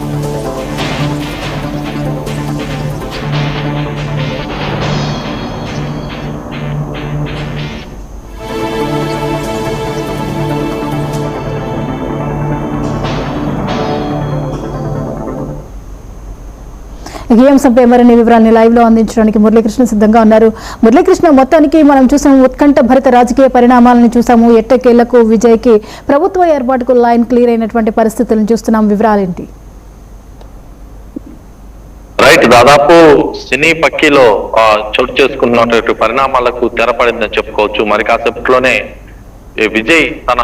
ఈ అంశంపై మరిన్ని వివరాన్ని లైవ్ లో అందించడానికి మురళీకృష్ణ సిద్ధంగా ఉన్నారు. మురళీకృష్ణ, మొత్తానికి మనం చూసాము ఉత్కంఠ భరిత రాజకీయ పరిణామాలను చూసాము. ఎట్టకేలకు విజయ్ కి ప్రభుత్వ ఏర్పాటుకు లైన్ క్లియర్ అయినటువంటి పరిస్థితులను చూస్తున్నాం. వివరాలేంటి? రైట్, దాదాపు సినీ పక్కీలో చోటు చేసుకున్నటువంటి పరిణామాలకు తెరపడిందని చెప్పుకోవచ్చు. మరి కాసేపట్లోనే విజయ్ తన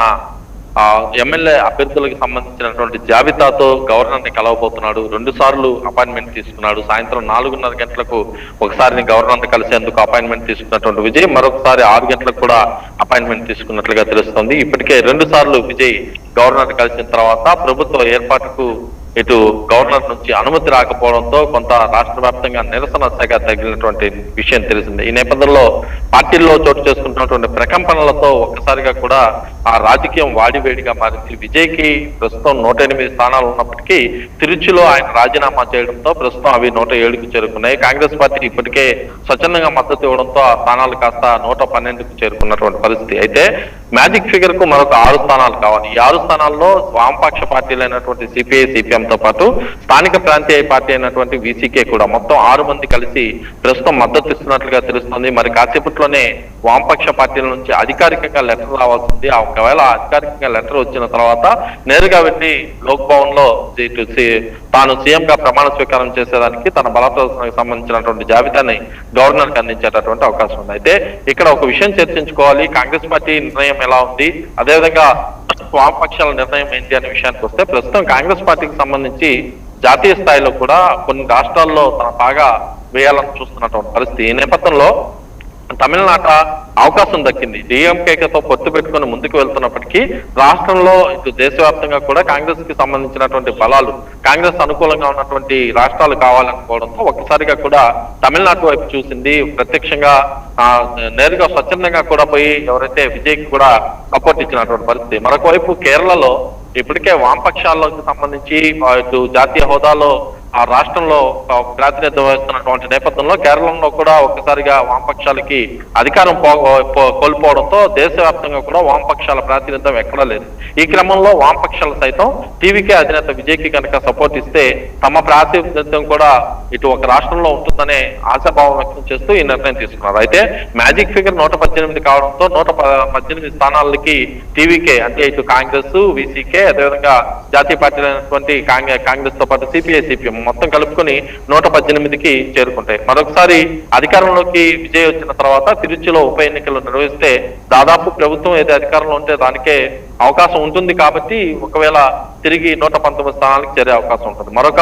ఎమ్మెల్యే అభ్యర్థులకు సంబంధించినటువంటి జాబితాతో గవర్నర్ ని కలవబోతున్నాడు. 2 సార్లు అపాయింట్మెంట్ తీసుకున్నాడు. సాయంత్రం 4:30 గంటలకు ఒకసారి గవర్నర్ ని కలిసేందుకు అపాయింట్మెంట్ తీసుకున్నటువంటి విజయ్ మరొకసారి 6 గంటలకు కూడా అపాయింట్మెంట్ తీసుకున్నట్లుగా తెలుస్తోంది. ఇప్పటికే 2 సార్లు విజయ్ గవర్నర్ ని కలిసిన తర్వాత ప్రభుత్వ ఏర్పాటుకు ఇటు గవర్నర్ నుంచి అనుమతి రాకపోవడంతో కొంత రాష్ట్ర వ్యాప్తంగా నిరసన సెగ తగిలినటువంటి విషయం తెలిసింది. ఈ నేపథ్యంలో పార్టీల్లో చోటు చేసుకుంటున్నటువంటి ప్రకంపనలతో ఒక్కసారిగా కూడా ఆ రాజకీయం వాడివేడిగా మారింది. విజయ్ కి ప్రస్తుతం 108 స్థానాలు ఉన్నప్పటికీ తిరుచిలో ఆయన రాజీనామా చేయడంతో ప్రస్తుతం అవి 107కు చేరుకున్నాయి. కాంగ్రెస్ పార్టీ ఇప్పటికే స్వచ్ఛందంగా మద్దతు ఇవ్వడంతో ఆ స్థానాలు కాస్త 112కు చేరుకున్నటువంటి పరిస్థితి. అయితే మ్యాజిక్ ఫిగర్ కు మరొక 6 స్థానాలు కావాలి. ఈ 6 స్థానాల్లో వామపక్ష పార్టీలైనటువంటి సిపిఐ, సిపిఎం తో పాటు స్థానిక ప్రాంతీయ పార్టీ అయినటువంటి వీసీకే కూడా మొత్తం 6 మంది కలిసి ప్రస్తుతం మద్దతు ఇస్తున్నట్లుగా తెలుస్తోంది. మరి కాసేపట్లోనే వామపక్ష పార్టీల నుంచి అధికారికంగా లెటర్ రావాల్సింది. ఒకవేళ అధికారికంగా లెటర్ వచ్చిన తర్వాత నేరుగా వెళ్ళి లోక్ భవన్ లో తాను సీఎం గా ప్రమాణ స్వీకారం చేసేదానికి తన బలప్రదర్శనకు సంబంధించినటువంటి జాబితాని గవర్నర్ కి అందించేటటువంటి అవకాశం ఉంది. అయితే ఇక్కడ ఒక విషయం చర్చించుకోవాలి. కాంగ్రెస్ పార్టీ నిర్ణయం ఎలా ఉంది, అదేవిధంగా వామపక్షాల నిర్ణయం ఏంటి అనే విషయానికి వస్తే ప్రస్తుతం కాంగ్రెస్ పార్టీకి సంబంధించి జాతీయ స్థాయిలో కూడా కొన్ని రాష్ట్రాల్లో తన బాగా వేయాలని చూస్తున్నటువంటి పరిస్థితి. ఈ నేపథ్యంలో తమిళనాట అవకాశం దక్కింది. డిఎంకేతో పొత్తు పెట్టుకుని ముందుకు వెళ్తున్నప్పటికీ రాష్ట్రంలో ఇటు దేశవ్యాప్తంగా కూడా కాంగ్రెస్ కి సంబంధించినటువంటి బలాలు కాంగ్రెస్ అనుకూలంగా ఉన్నటువంటి రాష్ట్రాలు కావాలనుకోవడంతో ఒక్కసారిగా కూడా తమిళనాడు వైపు చూసింది. ప్రత్యక్షంగా నేరుగా స్వచ్ఛందంగా కూడా పోయి ఎవరైతే విజయ్కి కూడా సపోర్ట్ ఇచ్చినటువంటి పరిస్థితి. మరొక వైపు కేరళలో ఇప్పటికే వామపక్షాలకు సంబంధించి ఇటు జాతీయ హోదాలో ఆ రాష్ట్రంలో ప్రాతినిధ్యం వహిస్తున్నటువంటి నేపథ్యంలో కేరళంలో కూడా ఒక్కసారిగా వామపక్షాలకి అధికారం కోల్పోవడంతో దేశవ్యాప్తంగా కూడా వామపక్షాల ప్రాతినిధ్యం ఎక్కడా లేదు. ఈ క్రమంలో వామపక్షాలు సైతం టీవీకే అధినేత విజయ్కి కనుక సపోర్ట్ ఇస్తే తమ ప్రాతినిధ్యం కూడా ఇటు ఒక రాష్ట్రంలో ఉంటుందనే ఆశాభావం వ్యక్తం చేస్తూ ఈ నిర్ణయం తీసుకున్నారు. అయితే మ్యాజిక్ ఫిగర్ 118 కావడంతో 118 స్థానాలకి టీవీకే అంటే ఇటు కాంగ్రెస్, వీసీకే, అదేవిధంగా జాతీయ పార్టీలైనటువంటి కాంగ్రెస్ తో పాటు సిపిఐ, సిపిఎం మొత్తం కలుపుకొని 118కి చేరుకుంటాయి. మరొకసారి అధికారంలోకి విజయ్ వచ్చిన తర్వాత తిరుచిలో ఉప ఎన్నికలు నిర్వహిస్తే దాదాపు ప్రభుత్వం ఏదో అధికారంలో ఉంటే దానికే అవకాశం ఉంటుంది. కాబట్టి ఒకవేళ తిరిగి 119 స్థానాలకు చేరే అవకాశం ఉంటుంది. మరొక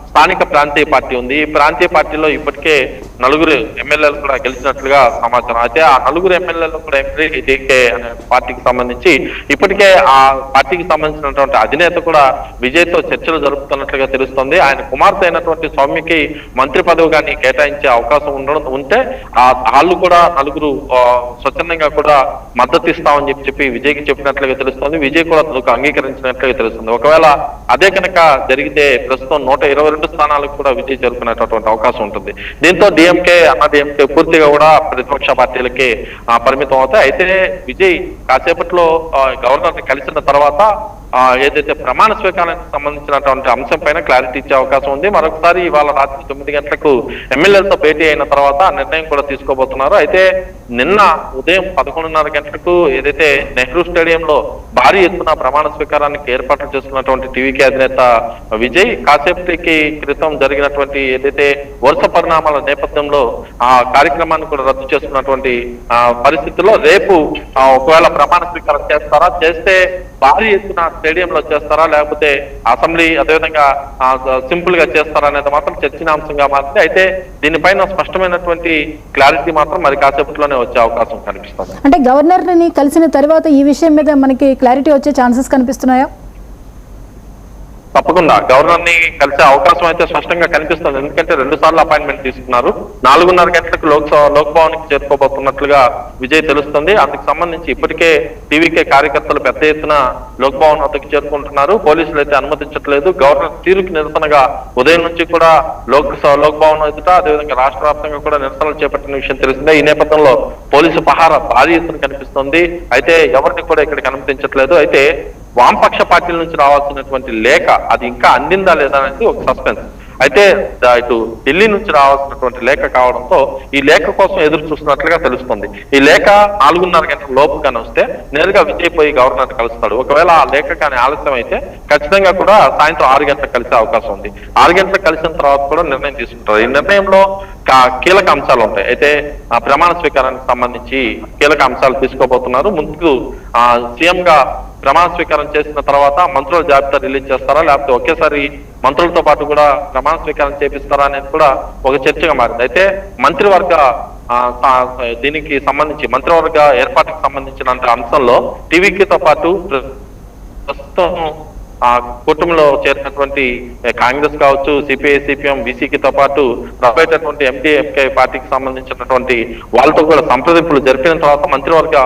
స్థానిక ప్రాంతీయ పార్టీ ఉంది. ఈ ప్రాంతీయ పార్టీలో ఇప్పటికే 4 ఎమ్మెల్యేలు కూడా గెలిచినట్లుగా సమాచారం. అయితే ఆ 4 ఎమ్మెల్యేలు కూడా ఎంపీకే అనే పార్టీకి సంబంధించి ఇప్పటికే ఆ పార్టీకి సంబంధించినటువంటి అధినేత కూడా విజయ్తో చర్చలు జరుపుతున్నట్లుగా తెలుస్తోంది. ఆయన కుమార్తె అయినటువంటి సౌమ్యకి మంత్రి పదవి కానీ కేటాయించే అవకాశం ఉంటే వాళ్ళు కూడా 4 స్వచ్ఛందంగా కూడా మద్దతు ఇస్తామని చెప్పి విజయ్కి చెప్పినట్లుగా తెలుస్తుంది. విజయ్ కూడా తనకు అంగీకరించినట్లుగా తెలుస్తుంది. ఒకవేళ అదే కనుక జరిగితే ప్రస్తుతం 122 స్థానాలకు కూడా విజయ్ చేరుకునేటటువంటి అవకాశం ఉంటుంది. దీంతో డిఎంకే, అన్నాడీఎంకే పూర్తిగా కూడా ప్రతిపక్ష పార్టీలకి పరిమితం అవుతాయి. అయితే విజయ్ కాసేపట్లో గవర్నర్ ని కలిసిన తర్వాత ఏదైతే ప్రమాణ స్వీకారానికి సంబంధించినటువంటి అంశం పైన క్లారిటీ ఇచ్చే అవకాశం ఉంది. మరొకసారి ఇవాళ రాత్రి 9 గంటలకు ఎమ్మెల్యేలతో భేటీ అయిన తర్వాత ఆ నిర్ణయం కూడా తీసుకోబోతున్నారు. అయితే నిన్న ఉదయం 11:30 గంటలకు ఏదైతే నెహ్రూ స్టేడియంలో భారీ ఎత్తున ప్రమాణ స్వీకారానికి ఏర్పాట్లు చేసుకున్నటువంటి టీవీకే అధినేత విజయ్ కాసేపటికి క్రితం జరిగినటువంటి ఏదైతే వరుస పరిణామాల నేపథ్యంలో ఆ కార్యక్రమాన్ని కూడా రద్దు చేసుకున్నటువంటి పరిస్థితుల్లో రేపు ఒకవేళ ప్రమాణ స్వీకారం చేస్తారా, చేస్తే భారీ ఎత్తున స్టేడియంలో చేస్తారా, లేకపోతే అసెంబ్లీ అదేవిధంగా సింపుల్ గా చేస్తారా అనేది మాత్రం చర్చనీయాంశంగా మారింది. అయితే దీనిపైన స్పష్టమైనటువంటి క్లారిటీ మాత్రం మరి కాసేపట్లోనే వచ్చే అవకాశం కనిపిస్తుంది. అంటే గవర్నర్ ని కలిసిన తర్వాత ఈ విషయం మీద మనకి క్లారిటీ వచ్చే ఛాన్సెస్ కనిపిస్తున్నాయా? తప్పకుండా గవర్నర్ ని కలిసే అవకాశం అయితే స్పష్టంగా కనిపిస్తుంది. ఎందుకంటే 2 సార్లు అపాయింట్మెంట్ తీసుకున్నారు. 4:30 గంటలకు లోక్భవన్ కి చేరుకోబోతున్నట్లుగా విజయ్ తెలుస్తుంది. అందుకు సంబంధించి ఇప్పటికే టీవీకే కార్యకర్తలు పెద్ద ఎత్తున లోక్భవన్ వద్దకు చేరుకుంటున్నారు. పోలీసులు అయితే అనుమతించట్లేదు. గవర్నర్ తీరుకు నిరసనగా ఉదయం నుంచి కూడా లోక్భవన్ ఎదుట అదేవిధంగా రాష్ట్ర వ్యాప్తంగా కూడా నిరసనలు చేపట్టిన విషయం తెలిసిందే. ఈ నేపథ్యంలో పోలీసు పహారా భారీ ఎత్తున కనిపిస్తుంది. అయితే ఎవరిని కూడా ఇక్కడికి అనుమతించట్లేదు. అయితే వామపక్ష పార్టీల నుంచి రావాల్సినటువంటి లేఖ అది ఇంకా అందిందా లేదా అనేది ఒక సస్పెన్స్. అయితే ఇటు ఢిల్లీ నుంచి రావాల్సినటువంటి లేఖ కావడంతో ఈ లేఖ కోసం ఎదురు చూస్తున్నట్లుగా తెలుస్తుంది. ఈ లేఖ 4:30 గంటల లోపు కానీ వస్తే నేరుగా విజయ్ పోయి గవర్నర్ కలుస్తాడు. ఒకవేళ ఆ లేఖ కానీ ఆలస్యం అయితే ఖచ్చితంగా కూడా సాయంత్రం 6 గంటలకు కలిసే అవకాశం ఉంది. 6 గంటలకు కలిసిన తర్వాత కూడా నిర్ణయం తీసుకుంటారు. ఈ నిర్ణయంలో కీలక అంశాలు ఉంటాయి. అయితే ఆ ప్రమాణ స్వీకారానికి సంబంధించి కీలక అంశాలు తీసుకోబోతున్నారు. ముందుకు సీఎం గా ప్రమాణ స్వీకారం చేసిన తర్వాత మంత్రుల జాబితా రిలీజ్ చేస్తారా, లేకపోతే ఒకేసారి మంత్రులతో పాటు కూడా ప్రమాణ స్వీకారం చేపిస్తారా అనేది కూడా ఒక చర్చగా మారింది. అయితే మంత్రివర్గ దీనికి సంబంధించి మంత్రివర్గ ఏర్పాటుకు సంబంధించిన అంశంలో టీవీకేతో పాటు ప్రస్తుతం కూటమిలో చేరినటువంటి కాంగ్రెస్ కావచ్చు, సిపిఐ, సిపిఎం, బీసీకితో పాటు రాబోయేటటువంటి ఎండీఎంకే పార్టీకి సంబంధించినటువంటి వాళ్ళతో కూడా సంప్రదింపులు జరిపిన తర్వాత మంత్రివర్గ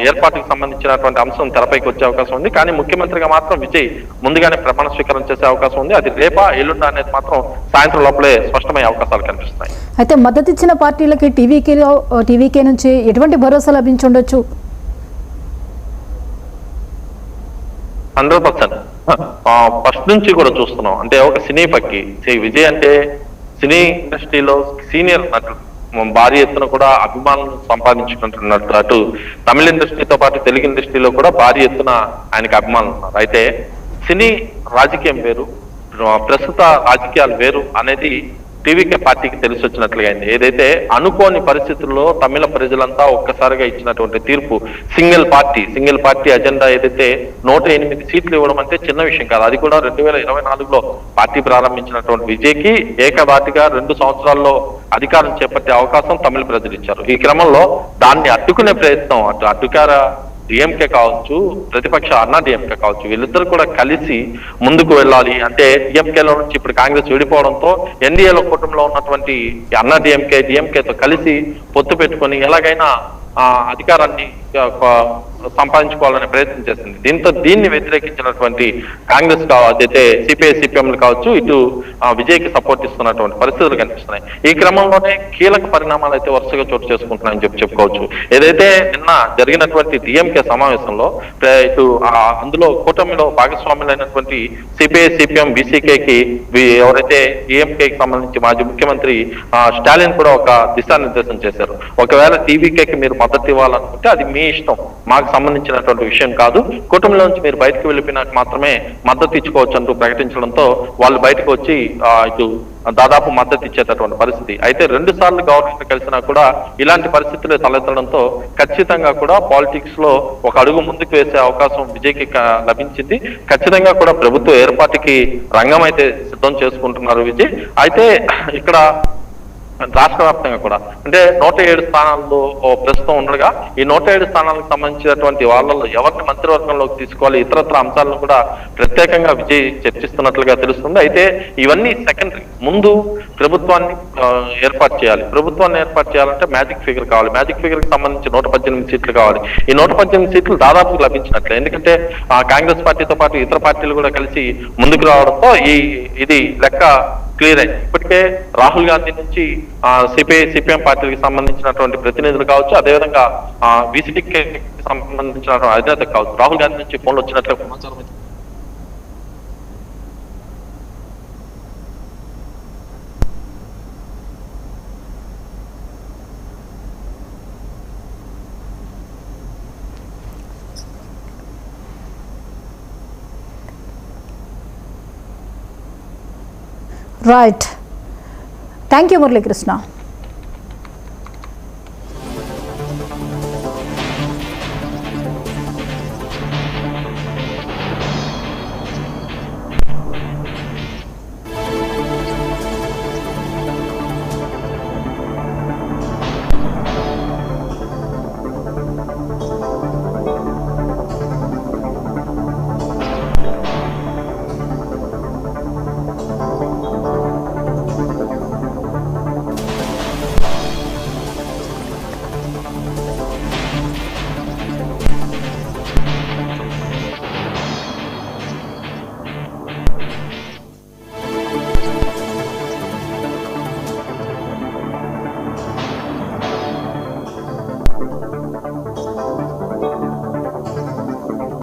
ఏర్పాటుకు సంబంధించినటువంటి అంశం తెరపైకి వచ్చే అవకాశం ఉంది. కానీ ముఖ్యమంత్రిగా మాత్రం విజయ్ ముందుగానే ప్రమాణ స్వీకారం చేసే అవకాశం ఉంది. అది రేపా ఎల్లుండా అనేది మాత్రం సాయంత్రం లోపలే స్పష్టమయ్యే అవకాశాలు కనిపిస్తున్నాయి. అయితే మద్దతు ఇచ్చిన పార్టీలకి టీవీకే నుంచి ఎటువంటి భరోసా లభించి ఉండొచ్చు? 100% ఫస్ట్ నుంచి కూడా చూస్తున్నాం. అంటే ఒక సినీ పక్కి విజయ్ అంటే సినీ ఇండస్ట్రీలో సీనియర్ నటుడు, భారీ ఎత్తున కూడా అభిమానులను సంపాదించుకుంటున్నట్టు అటు తమిళ ఇండస్ట్రీతో పాటు తెలుగు ఇండస్ట్రీలో కూడా భారీ ఎత్తున ఆయనకి అభిమానులు ఉన్నారు. అయితే సినీ రాజకీయం వేరు, ప్రస్తుత రాజకీయాలు వేరు అనేది టీవీకే పార్టీకి తెలిసి వచ్చినట్లుగా అయింది. ఏదైతే అనుకోని పరిస్థితుల్లో తమిళ ప్రజలంతా ఒక్కసారిగా ఇచ్చినటువంటి తీర్పు సింగిల్ పార్టీ అజెండా ఏదైతే 108 సీట్లు ఇవ్వడం అంటే చిన్న విషయం కాదు. అది కూడా 2024లో పార్టీ ప్రారంభించినటువంటి విజయ్కి ఏకధాటిగా 2 సంవత్సరాల్లో అధికారం చేపట్టే అవకాశం తమిళ ప్రజలు ఇచ్చారు. ఈ క్రమంలో దాన్ని అడ్డుకునే ప్రయత్నం అధికార డిఎంకే కావచ్చు, ప్రతిపక్ష అన్నా డిఎంకే కావచ్చు, వీళ్ళిద్దరు కూడా కలిసి ముందుకు వెళ్ళాలి. అంటే డిఎంకేలో నుంచి ఇప్పుడు కాంగ్రెస్ విడిపోవడంతో ఎన్డీఏలో కూటమిలో ఉన్నటువంటి అన్నా డిఎంకేతో కలిసి పొత్తు పెట్టుకొని ఎలాగైనా అధికారాన్ని సంపాదించుకోవాలనే ప్రయత్నం చేసింది. దీన్ని వ్యతిరేకించినటువంటి కాంగ్రెస్ అయితే సిపిఐ, సిపిఎంలు కావచ్చు, ఇటు విజయ్కి సపోర్ట్ ఇస్తున్నటువంటి పరిస్థితులు కనిపిస్తున్నాయి. ఈ క్రమంలోనే కీలక పరిణామాలు అయితే వరుసగా చోటు చేసుకుంటున్నాయని చెప్పుకోవచ్చు. ఏదైతే నిన్న జరిగినటువంటి డిఎంకే సమావేశంలో ఇటు అందులో కూటమిలో భాగస్వాములైనటువంటి సిపిఐ, సిపిఎం, బీసీకేకి ఎవరైతే డిఎంకేకి సంబంధించి మాజీ ముఖ్యమంత్రి స్టాలిన్ కూడా ఒక దిశానిర్దేశం చేశారు. ఒకవేళ టీవీకేకి మీరు మద్దతు ఇవ్వాలనుకుంటే అది మీ ఇష్టం, మాకు సంబంధించినటువంటి విషయం కాదు, కూటమిలో నుంచి మీరు బయటకు వెళ్ళిపోయినాక మాత్రమే మద్దతు ఇచ్చుకోవచ్చు అంటూ ప్రకటించడంతో వాళ్ళు బయటకు వచ్చి ఇటు దాదాపు మద్దతు ఇచ్చేటటువంటి పరిస్థితి. అయితే 2 సార్లు గవర్నమెంట్ కలిసినా కూడా ఇలాంటి పరిస్థితులు తలెత్తడంతో ఖచ్చితంగా కూడా పాలిటిక్స్ లో ఒక అడుగు ముందుకు వేసే అవకాశం విజయ్కి లభించింది. ఖచ్చితంగా కూడా ప్రభుత్వ ఏర్పాటుకి రంగం అయితే సిద్ధం చేసుకుంటున్నారు విజయ్. అయితే ఇక్కడ రాష్ట్ర వ్యాప్తంగా కూడా అంటే 107 స్థానాల్లో ప్రస్తుతం ఉండగా ఈ 107 స్థానాలకు సంబంధించినటువంటి వాళ్ళలో ఎవరిని మంత్రివర్గంలోకి తీసుకోవాలి, ఇతరత్ర అంశాలను కూడా ప్రత్యేకంగా విజయ్ చర్చిస్తున్నట్లుగా తెలుస్తుంది. అయితే ఇవన్నీ సెకండరీ. ముందు ప్రభుత్వాన్ని ఏర్పాటు చేయాలి. ప్రభుత్వాన్ని ఏర్పాటు చేయాలంటే మ్యాజిక్ ఫిగర్ కావాలి. మ్యాజిక్ ఫిగర్ కి సంబంధించి 118 సీట్లు కావాలి. ఈ 118 సీట్లు దాదాపు లభించినట్లే. ఎందుకంటే కాంగ్రెస్ పార్టీతో పాటు ఇతర పార్టీలు కూడా కలిసి ముందుకు రావడంతో ఇది లెక్క క్లియర్ అయింది. ఇప్పటికే రాహుల్ గాంధీ నుంచి సిపిఐ, సిపిఎం పార్టీకి సంబంధించినటువంటి ప్రతినిధులు కావచ్చు, అదేవిధంగా బీసీకి సంబంధించిన అధినేత కావచ్చు, రాహుల్ గాంధీ నుంచి ఫోన్లు వచ్చినట్లు సమాచారం. Right, thank you Muralikrishna.